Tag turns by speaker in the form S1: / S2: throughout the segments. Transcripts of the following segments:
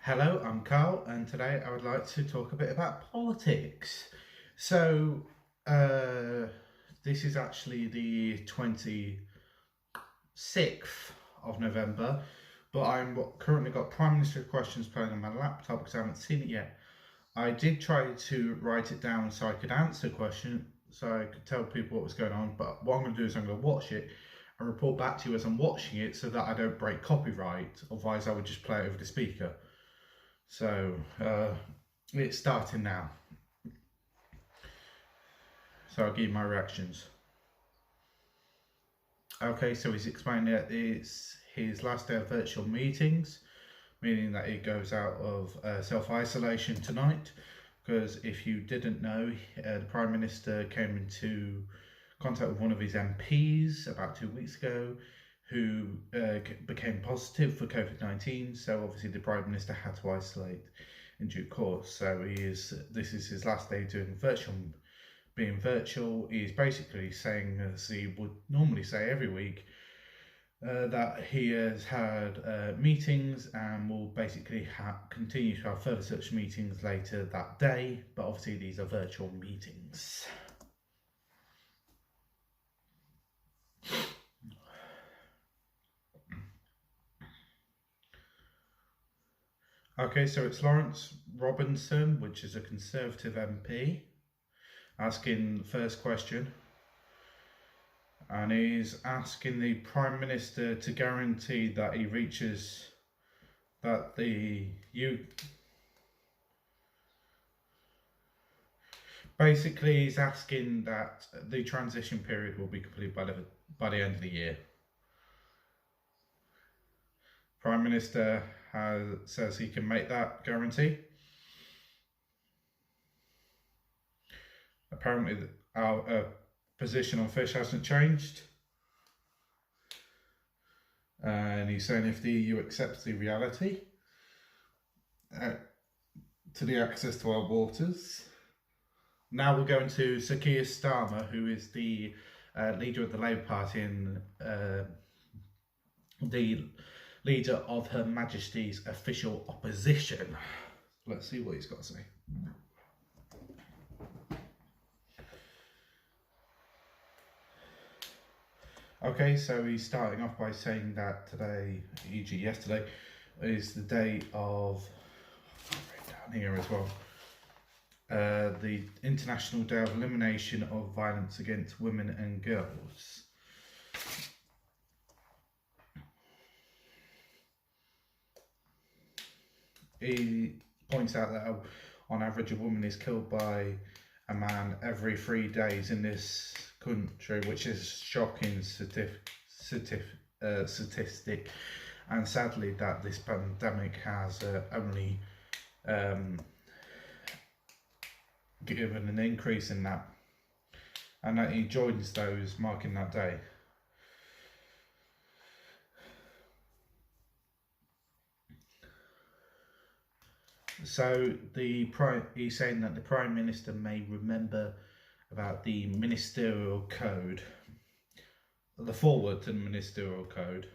S1: Hello, I'm Carl, and today I would like to talk a bit about politics. So, uh, this is actually the 26th of November, but I'm currently got Prime Minister questions playing on my laptop because I haven't seen it yet. I did try to write it down so I could answer questions, so I could tell people what was going on, but what I'm going to do is I'm going to watch it and report back to you as I'm watching it so that I don't break copyright, otherwise I would just play it over the speaker. So it's starting now. So I'll give you my reactions. Okay, so he's explaining that it's his last day of virtual meetings, meaning that he goes out of self-isolation tonight. Because if you didn't know, the Prime Minister came into contact with one of his MPs about 2 weeks ago, who became positive for COVID-19. So obviously the Prime Minister had to isolate in due course. So this is his last day being virtual. He's basically saying, as he would normally say every week, that he has had meetings and will basically continue to have further such meetings later that day, but obviously these are virtual meetings. Okay, so it's Lawrence Robinson, which is a Conservative MP, asking the first question. And he's asking the Prime Minister to guarantee that he reaches that basically he's asking that the transition period will be completed by the end of the year. Prime Minister says he can make that guarantee. Apparently our position on fish hasn't changed. And he's saying if the EU accepts the reality to the access to our waters. Now we're going to Sir Keir Starmer, who is the leader of the Labour Party and the leader of Her Majesty's official opposition. Let's see what he's got to say. Okay, so he's starting off by saying that today, e.g. yesterday, is the day of, down here as well, the International Day of Elimination of Violence Against Women and Girls. He points out that on average a woman is killed by a man every 3 days in this country, which is a shocking statistic, and sadly that this pandemic has only given an increase in that, and that he joins those marking that day. So he's saying that the Prime Minister may remember about the ministerial code, the foreword to the ministerial code.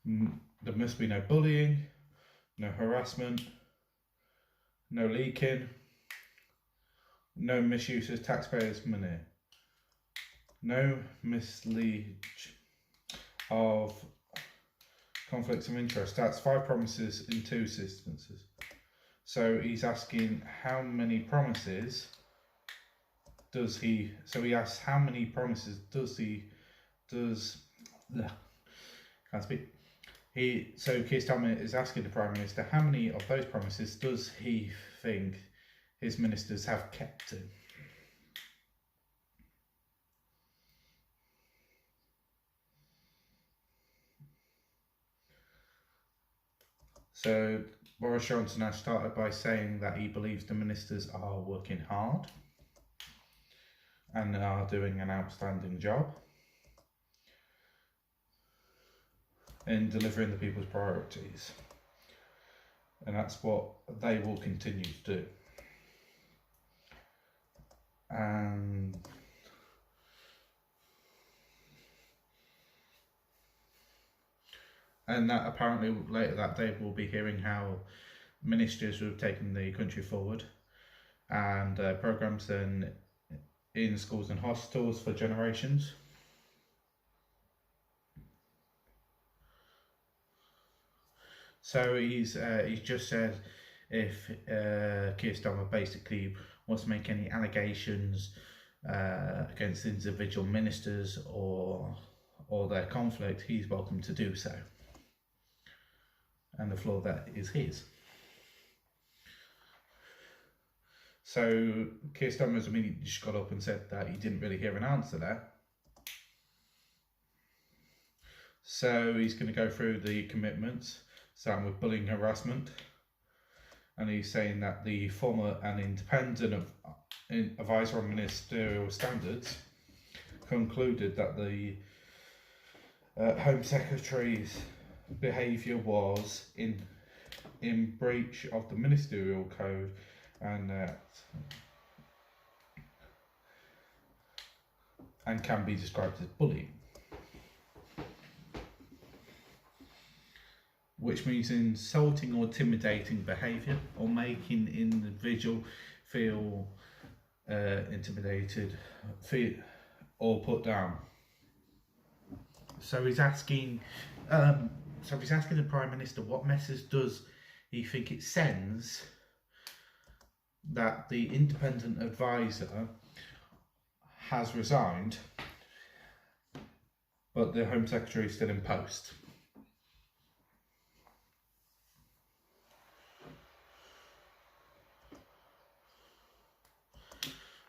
S1: There must be no bullying, no harassment, no leaking, no misuse of taxpayers' money, no mislead of conflicts of interest. That's 5 promises in 2 instances. So he's asking how many promises does he, so he asks how many promises so Keir Starmer is asking the Prime Minister how many of those promises does he think his ministers have kept to. So Boris Johnson has started by saying that he believes the ministers are working hard and are doing an outstanding job in delivering the people's priorities, and that's what they will continue to do. And and that apparently later that day we'll be hearing how ministers have taken the country forward, and programs in schools and hospitals for generations. So he's just said if Keir Starmer basically wants to make any allegations against individual ministers or their conflict, he's welcome to do so, and the floor that is his. So Keir Starmer's immediately just got up and said that he didn't really hear an answer there. So he's going to go through the commitments, starting with bullying harassment, and he's saying that the former and independent advisor on ministerial standards concluded that the Home Secretary's behaviour was in breach of the ministerial code, and can be described as bullying, which means insulting or intimidating behaviour or making an individual feel intimidated, or put down. So he's asking the Prime Minister what message does he think it sends that the independent advisor has resigned, but the Home Secretary is still in post.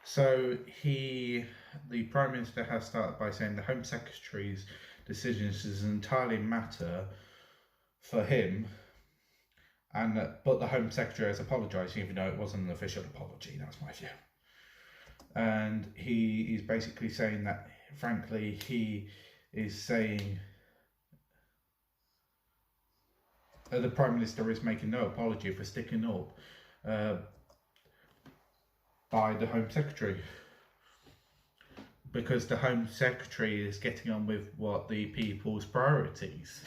S1: So the Prime Minister has started by saying the Home Secretary's decisions is an entirely matter for him, but the Home Secretary has apologised, even though it wasn't an official apology. That's my view. And he is basically saying that, frankly, he is saying the Prime Minister is making no apology for sticking up by the Home Secretary, because the Home Secretary is getting on with what the people's priorities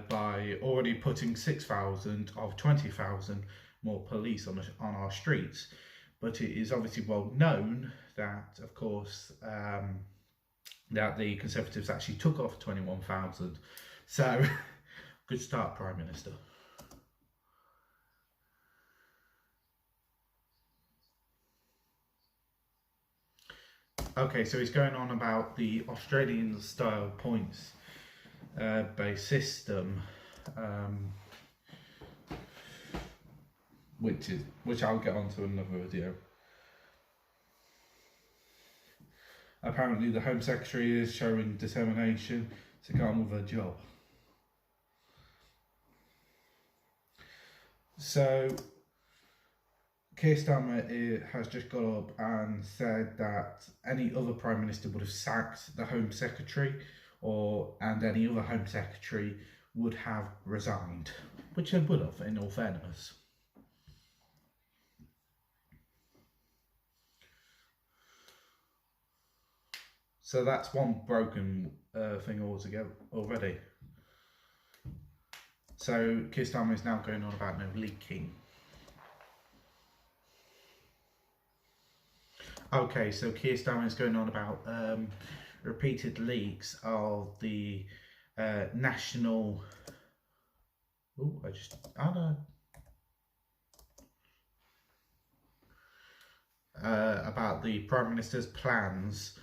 S1: by already putting 6,000 of 20,000 more police on our streets. But it is obviously well known that, of course, that the Conservatives actually took off 21,000. So, good start, Prime Minister. Okay, so he's going on about the Australian style points based system, which I'll get onto in another video. Apparently the Home Secretary is showing determination to get on with her job. So Keir Starmer has just got up and said that any other Prime Minister would have sacked the Home Secretary, and any other Home Secretary would have resigned, which they would have, in all fairness. So that's one broken thing altogether already. So Keir Starmer is now going on about no leaking. Okay, so Keir Starmer is going on about repeated leaks of the national. About the Prime Minister's plans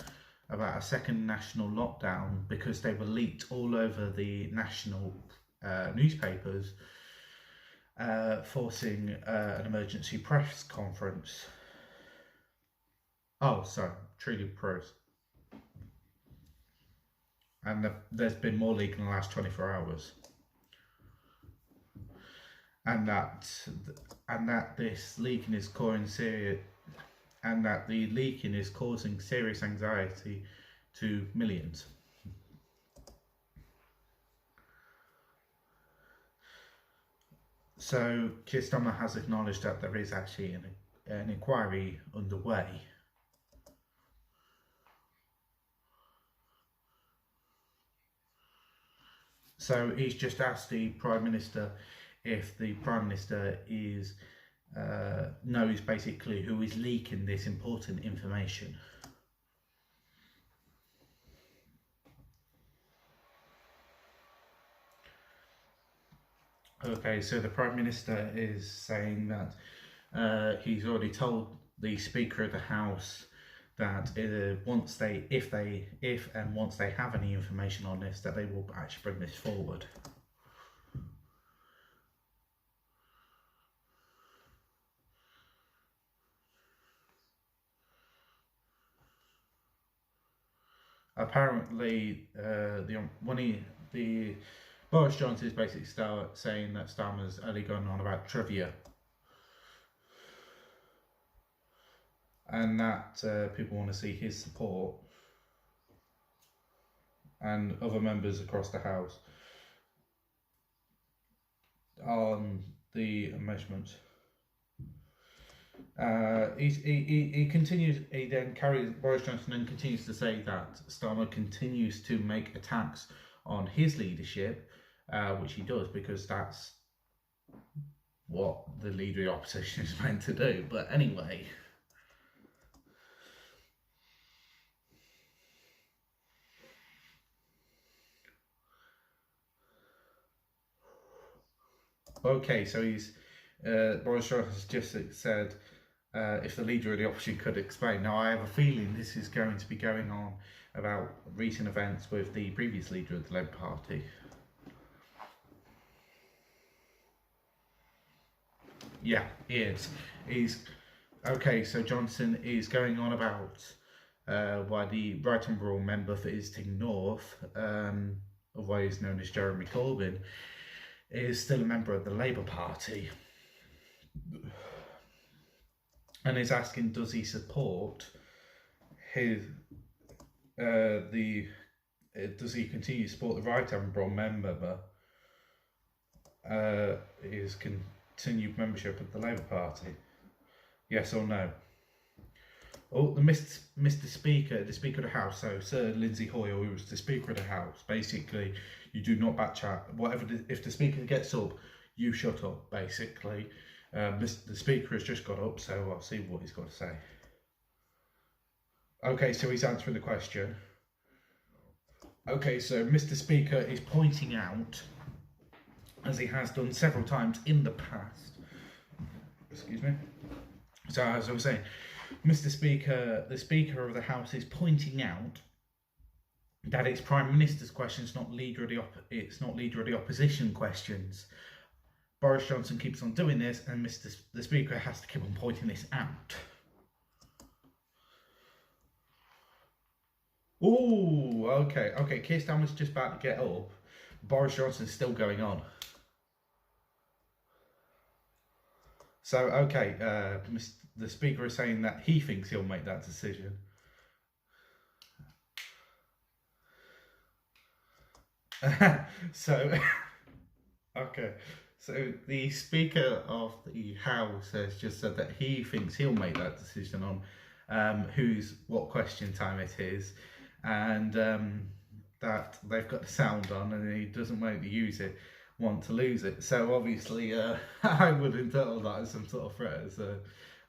S1: about a second national lockdown, because they were leaked all over the national newspapers, forcing an emergency press conference. Oh, sorry, Treaty Press. And there's been more leak in the last 24 hours. And that this leaking is causing serious anxiety to millions. So Keir Starmer has acknowledged that there is actually an inquiry underway. So he's just asked the Prime Minister if the Prime Minister is knows basically who is leaking this important information. Okay, so the Prime Minister is saying that he's already told the Speaker of the House that once they have any information on this, that they will actually bring this forward. Apparently, Boris Johnson is basically saying that Starmer's only going on about trivia, and that people want to see his support and other members across the House on the measurements. Boris Johnson then continues to say that Starmer continues to make attacks on his leadership, which he does because that's what the leader of the opposition is meant to do. But anyway, okay, so Boris Johnson has just said if the leader of the opposition could explain. Now, I have a feeling this is going to be going on about recent events with the previous leader of the Labour Party. Yeah, he is. Okay, so Johnson is going on about why the Right Honourable Member for Islington North, otherwise known as Jeremy Corbyn, is still a member of the Labour Party, and is asking, does he support does he continue to support the Right Honourable Member his continued membership of the Labour Party? Yes or no? Oh, Mr. Speaker, the Speaker of the House, so Sir Lindsay Hoyle, who was the Speaker of the House, basically, you do not backchat. If the Speaker gets up, you shut up, basically. The Speaker has just got up, so I'll see what he's got to say. Okay, so he's answering the question. Okay, so Mr. Speaker is pointing out, as he has done several times in the past, excuse me. So as I was saying, Mr. Speaker, the Speaker of the House is pointing out that it's Prime Minister's questions, it's not Leader of the Opposition questions. Boris Johnson keeps on doing this, and the Speaker has to keep on pointing this out. Ooh, okay. Keir Starmer's just about to get up. Boris Johnson's still going on. So, okay, the Speaker is saying that he thinks he'll make that decision. So, okay. So the Speaker of the House has just said that he thinks he'll make that decision on what question time it is, and that they've got the sound on, and he doesn't want to lose it. So obviously, I would interpret that as some sort of threat,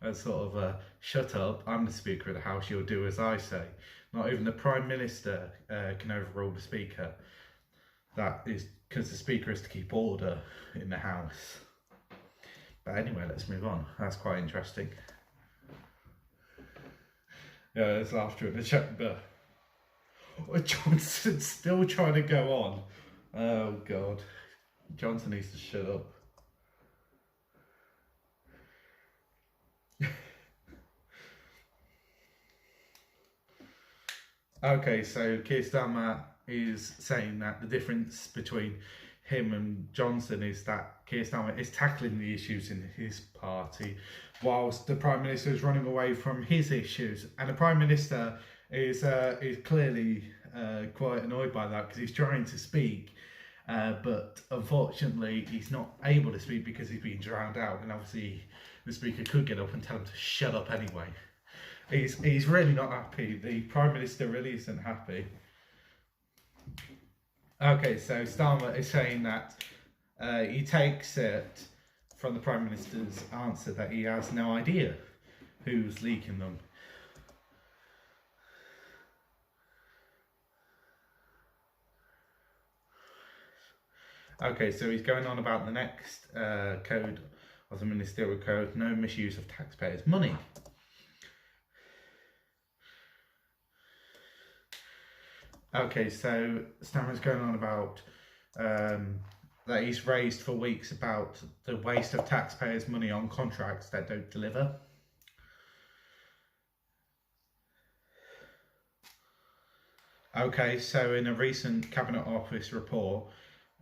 S1: as sort of shut up. I'm the Speaker of the House. You'll do as I say. Not even the Prime Minister can overrule the Speaker. That is because the Speaker is to keep order in the House. But anyway, let's move on. That's quite interesting. Yeah, there's laughter in the chamber. Johnson's still trying to go on. Oh God, Johnson needs to shut up. Okay, so Keir Starmer is saying that the difference between him and Johnson is that Keir Starmer is tackling the issues in his party, whilst the Prime Minister is running away from his issues. And the Prime Minister is clearly quite annoyed by that, because he's trying to speak, but unfortunately he's not able to speak because he's being drowned out. And obviously the Speaker could get up and tell him to shut up anyway. He's really not happy. The Prime Minister really isn't happy. Okay, so Starmer is saying that he takes it from the Prime Minister's answer that he has no idea who's leaking them. Okay, so he's going on about the next code of the Ministerial Code, no misuse of taxpayers' money. Okay, so Starmer's going on about that he's raised for weeks about the waste of taxpayers' money on contracts that don't deliver. Okay, so in a recent Cabinet Office report,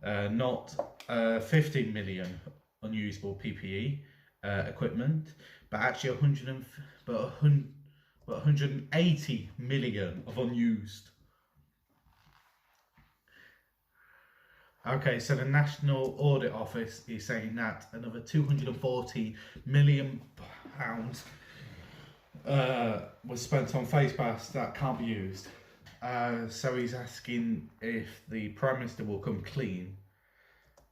S1: not 15 million unusable PPE equipment, but actually 180 million of unused. Okay, so the National Audit Office is saying that another £240 million was spent on face masks that can't be used. So he's asking if the Prime Minister will come clean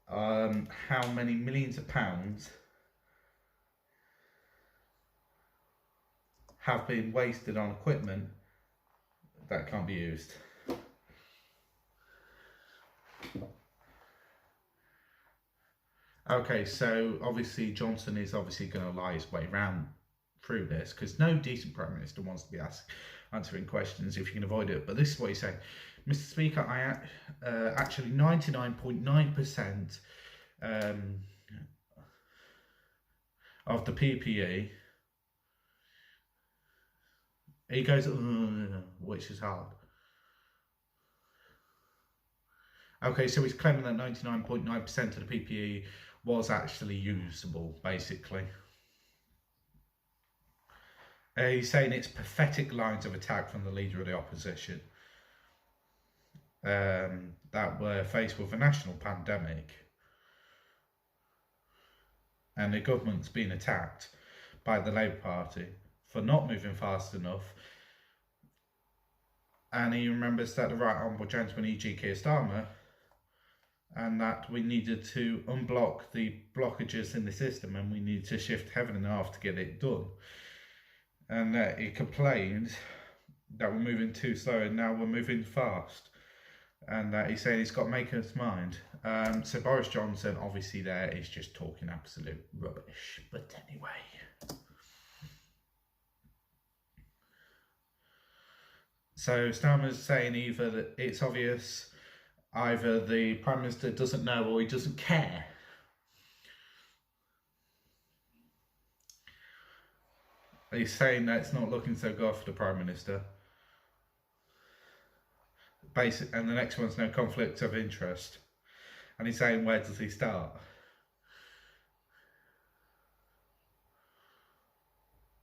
S1: how many millions of pounds have been wasted on equipment that can't be used. Okay, so obviously Johnson is obviously going to lie his way around through this, because no decent Prime Minister wants to be answering questions if you can avoid it. But this is what he's saying: Mr. Speaker, I actually 99.9% of the PPE. He goes, which is hard. Okay, so he's claiming that 99.9% of the PPE was actually usable, basically. He's saying it's pathetic lines of attack from the leader of the opposition that were faced with a national pandemic, and the government's been attacked by the Labour Party for not moving fast enough. And he remembers that the Right Honourable Gentleman E.G. Keir Starmer, and that we needed to unblock the blockages in the system, and we needed to shift heaven and earth to get it done. And he complained that we're moving too slow and now we're moving fast. And he's saying he's got to make up his mind. So Boris Johnson, obviously there, is just talking absolute rubbish. But anyway. So Starmer's saying either that it's obvious, either the Prime Minister doesn't know or he doesn't care. He's saying that it's not looking so good for the Prime Minister. And the next one's no conflict of interest. And he's saying, where does he start?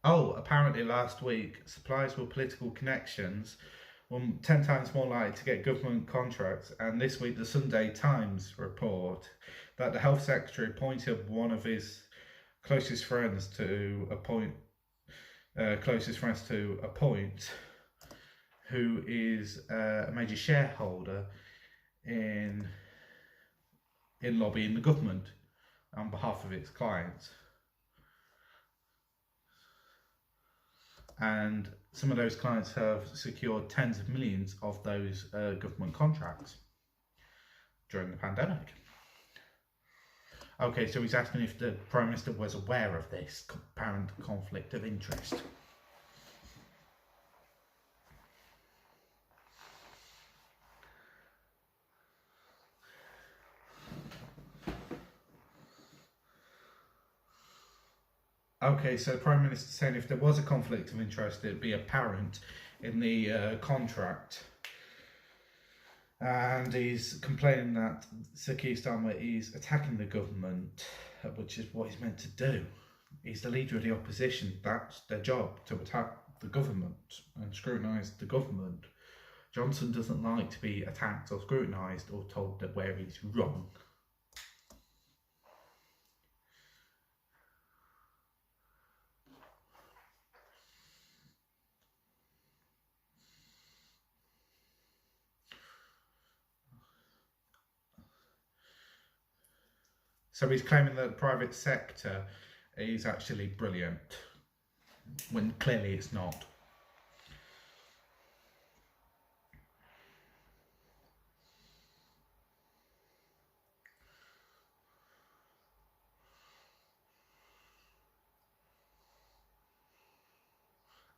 S1: Oh, apparently last week, suppliers with political connections were 10 times more likely to get government contracts. And this week, the Sunday Times report that the Health Secretary appointed one of his closest friends to appoint, who is a major shareholder in lobbying the government on behalf of its clients. And some of those clients have secured tens of millions of those government contracts during the pandemic. Okay, so he's asking if the Prime Minister was aware of this apparent conflict of interest. Okay, so the Prime Minister saying if there was a conflict of interest, it'd be apparent in the contract. And he's complaining that Sir Keir Starmer is attacking the government, which is what he's meant to do. He's the leader of the opposition. That's their job, to attack the government and scrutinise the government. Johnson doesn't like to be attacked or scrutinised or told that where he's wrong. So he's claiming that the private sector is actually brilliant, when clearly it's not.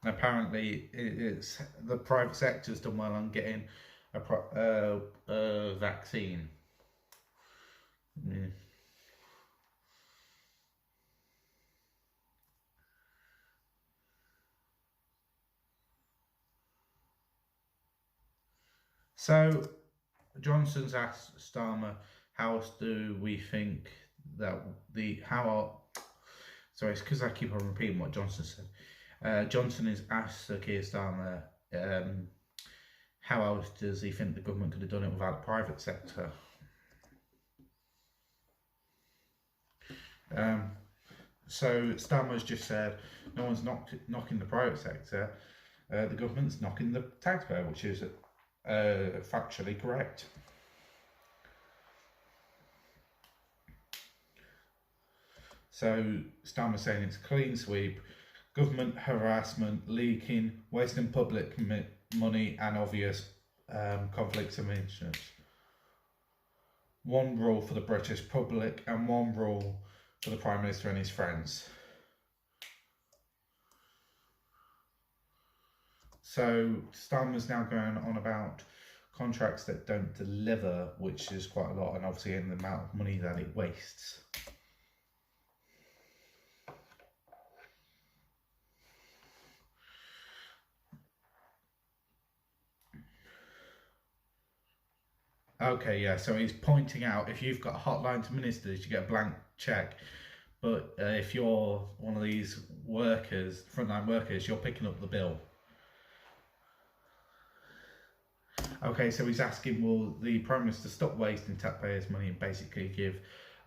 S1: And apparently, it's the private sector's done well on getting a vaccine. Yeah. So Johnson's asked Starmer, how else do we think that sorry, it's because I keep on repeating what Johnson said. Johnson has asked Sir Keir Starmer, how else does he think the government could have done it without the private sector? So Starmer's just said, no one's knocking the private sector, the government's knocking the taxpayer, which is factually correct. So Starmer's saying it's a clean sweep, government harassment, leaking, wasting public money and obvious conflicts of interest. One rule for the British public and one rule for the Prime Minister and his friends. So Starmer's now going on about contracts that don't deliver, which is quite a lot, and obviously in the amount of money that it wastes. Okay, yeah, so he's pointing out if you've got a hotline to ministers, you get a blank cheque. But if you're one of these workers, frontline workers, you're picking up the bill. Okay, so he's asking, will the Prime Minister stop wasting taxpayers' money and basically give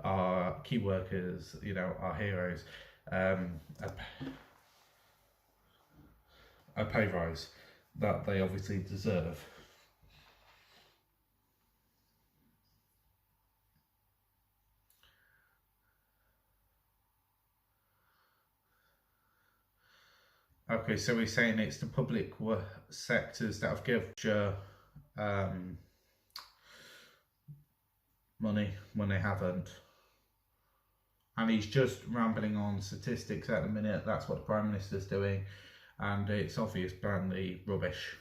S1: our key workers, our heroes, a pay rise that they obviously deserve? Okay, so he's saying it's the public sectors that have given money when they haven't. And he's just rambling on statistics at the minute. That's what the Prime Minister's doing. And it's obvious blandly rubbish.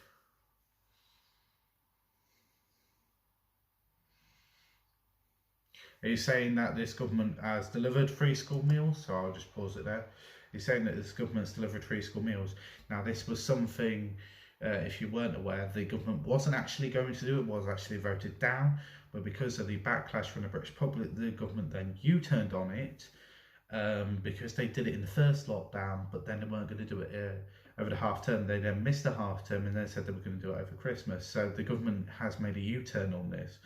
S1: He's saying that this government has delivered free school meals. So I'll just pause it there. He's saying that this government's delivered free school meals. Now, this was something, if you weren't aware, the government wasn't actually going to do. It was actually voted down. But because of the backlash from the British public, the government then U-turned on it because they did it in the first lockdown, but then they weren't going to do it over the half term. They then missed the half term and then said they were going to do it over Christmas. So the government has made a U-turn on this.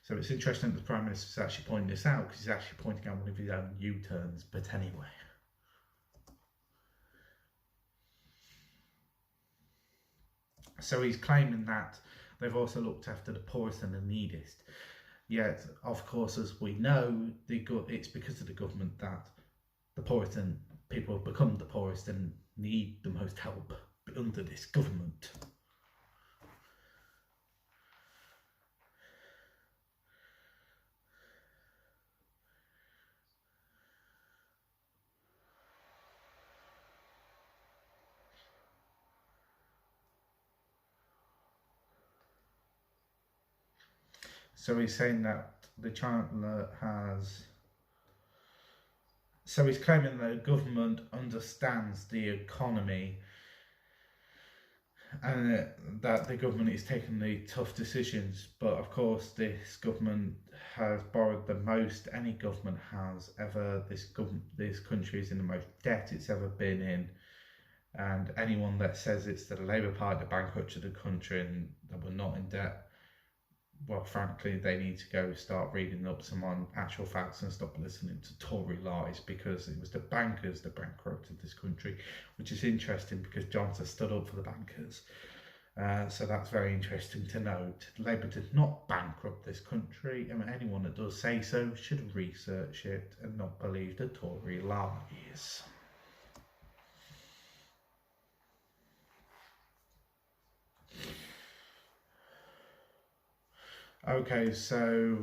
S1: So it's interesting that the Prime Minister is actually pointing this out because he's actually pointing out one of his own U-turns. But anyway. So he's claiming that they've also looked after the poorest and the neediest. Yet, of course, as we know, it's because of the government that the poorest and people have become the poorest and need the most help under this government. So he's saying that the Chancellor has... So he's claiming that the government understands the economy and that the government is taking the tough decisions. But of course, this government has borrowed the most any government has ever. This country is in the most debt it's ever been in. And anyone that says it's the Labour Party that bankrupted the country and that we're not in debt, well, frankly, they need to go start reading up some on actual facts and stop listening to Tory lies, because it was the bankers that bankrupted this country, which is interesting because Johnson stood up for the bankers. So that's very interesting to note. Labour did not bankrupt this country, and anyone that does say so should research it and not believe the Tory lies. Okay, so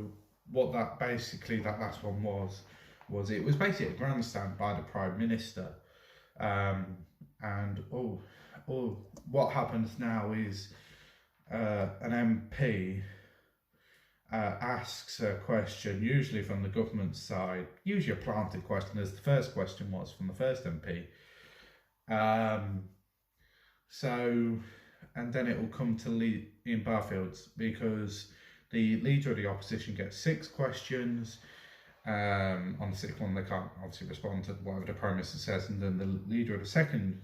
S1: what that last one was it was basically a grandstand by the Prime Minister, and what happens now is an MP asks a question, usually from the government side, usually a planted question, as the first question was from the first MP. And then it will come to Ian Barfield's, because the leader of the opposition gets 6 questions. On the 6th one, they can't obviously respond to whatever the Prime Minister says, and then the leader of the second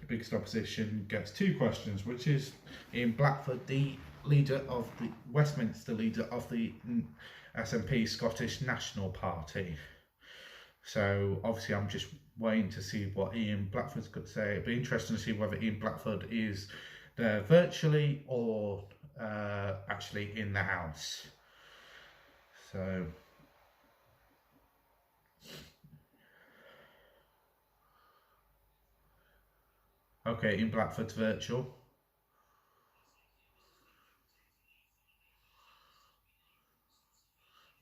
S1: biggest opposition gets 2 questions, which is Ian Blackford, the leader of the Westminster leader of the SNP, Scottish National Party. So obviously I'm just waiting to see what Ian Blackford's got to say. It'd be interesting to see whether Ian Blackford is there virtually or actually in the House. So okay, Ian Blackford's virtual.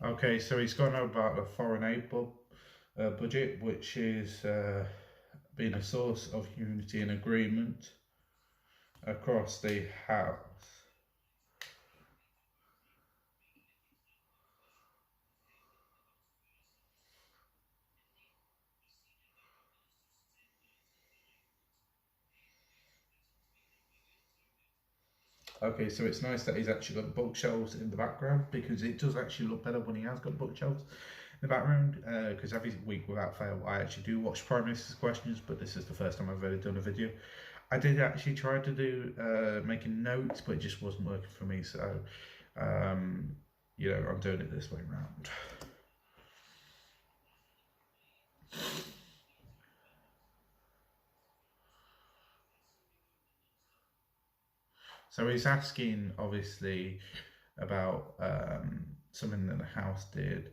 S1: Okay, so he's gone about a foreign aid budget, which is being a source of unity and agreement across the House. Okay, so it's nice that he's actually got bookshelves in the background, because it does actually look better when he has got bookshelves in the background, because every week without fail I actually do watch Prime Minister's questions, but this is the first time I've ever done a video. I did actually try to do making notes, but it just wasn't working for me, so you know, I'm doing it this way around. So he's asking, obviously, about something that the House did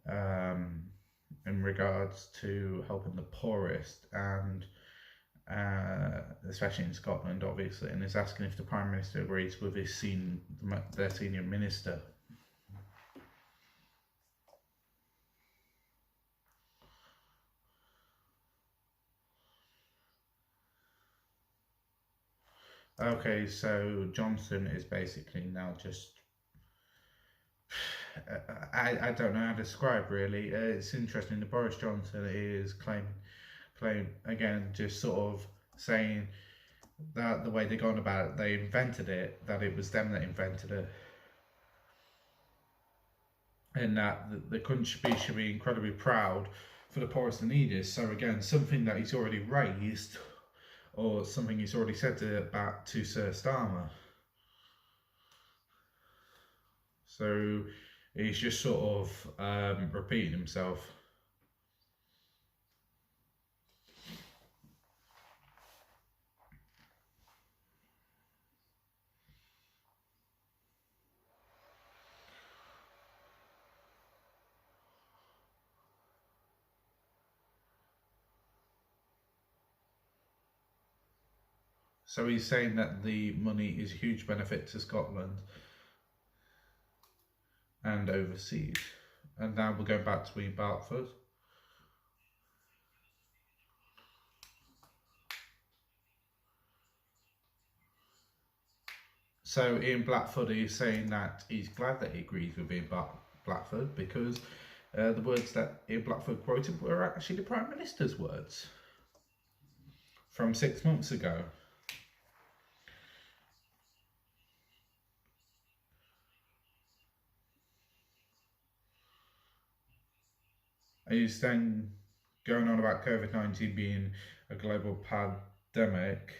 S1: in regards to helping the poorest, and especially in Scotland, obviously, and he's asking if the Prime Minister agrees with their senior minister. Okay, so Johnson is basically now just I don't know how to describe, really. It's interesting that Boris Johnson is claiming again, just sort of saying that the way they're going about it, they invented it, that it was them that invented it, and that the country should be incredibly proud for the poorest and neediest. So again, something that he's already raised, or something he's already said to Sir Starmer. So he's just sort of repeating himself. So he's saying that the money is a huge benefit to Scotland and overseas. And now we're going back to Ian Blackford. So Ian Blackford is saying that he's glad that he agrees with Ian Blackford, because the words that Ian Blackford quoted were actually the Prime Minister's words from 6 months ago. He's then going on about COVID-19 being a global pandemic.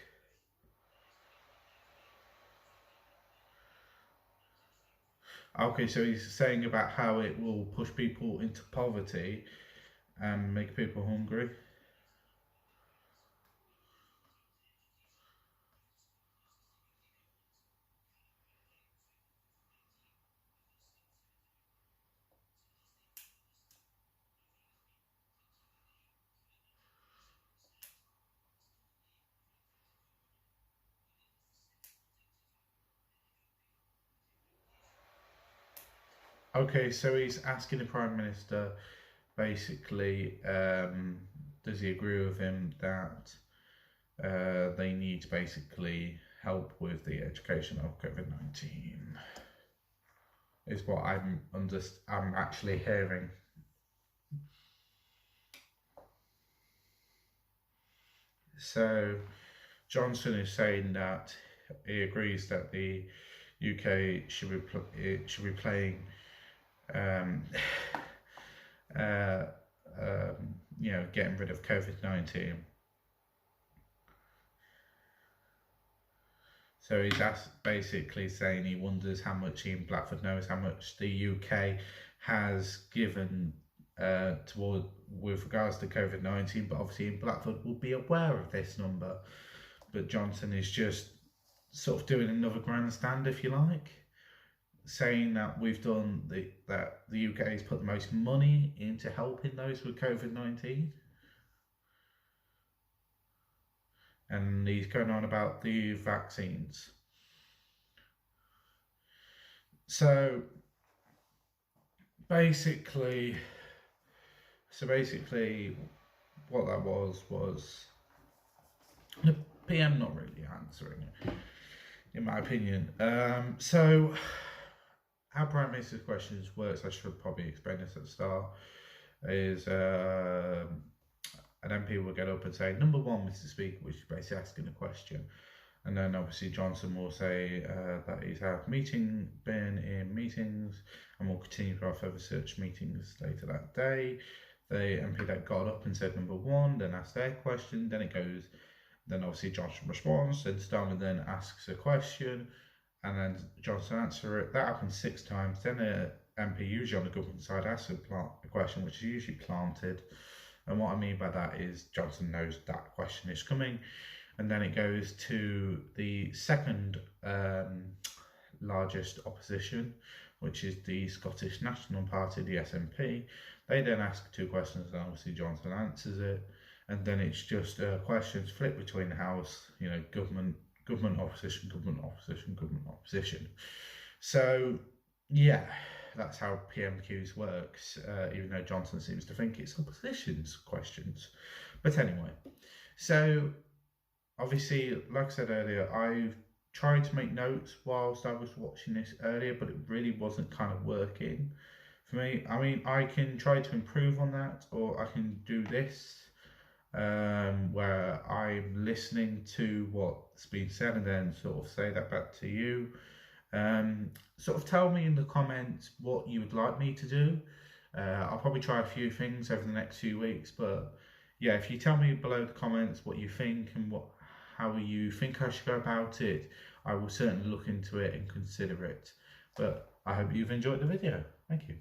S1: Okay, so he's saying about how it will push people into poverty and make people hungry. Okay, so he's asking the Prime Minister basically, does he agree with him that they need to basically help with the education of COVID-19? Is what I'm actually hearing. So Johnson is saying that he agrees that the UK should be playing, getting rid of COVID-19. So he's basically saying he wonders how much Ian Blackford knows how much the UK has given with regards to COVID-19, but obviously Ian Blackford will be aware of this number. But Johnson is just sort of doing another grandstand, if you like, saying that that the UK has put the most money into helping those with COVID-19. And he's going on about the vaccines. So basically, what that was the PM not really answering it, in my opinion. So how Prime Minister's questions works, I should probably explain this at the start, is an MP will get up and say, "Number one, Mr. Speaker," which is basically asking a question. And then obviously Johnson will say that he's been in meetings and will continue to have further such meetings later that day. The MP that got up and said number one, then asked their question, then obviously Johnson responds, then Starmer then asks a question, and then Johnson answers it. That happens 6 times. Then an MP, usually on the government side, asks a question which is usually planted. And what I mean by that is Johnson knows that question is coming. And then it goes to the second largest opposition, which is the Scottish National Party, the SNP. They then ask 2 questions, and obviously Johnson answers it. And then it's just questions flipped between the House, government opposition, government opposition, government opposition. So, yeah, that's how PMQs works, even though Johnson seems to think it's opposition's questions. But anyway, so obviously, like I said earlier, I've tried to make notes whilst I was watching this earlier, but it really wasn't kind of working for me. I mean, I can try to improve on that, or I can do this, where I'm listening to what's been said and then sort of say that back to you. Sort of tell me in the comments what you would like me to do. I'll probably try a few things over the next few weeks, but yeah, if you tell me below the comments what you think and how you think I should go about it, I will certainly look into it and consider it. But I hope you've enjoyed the video. Thank you.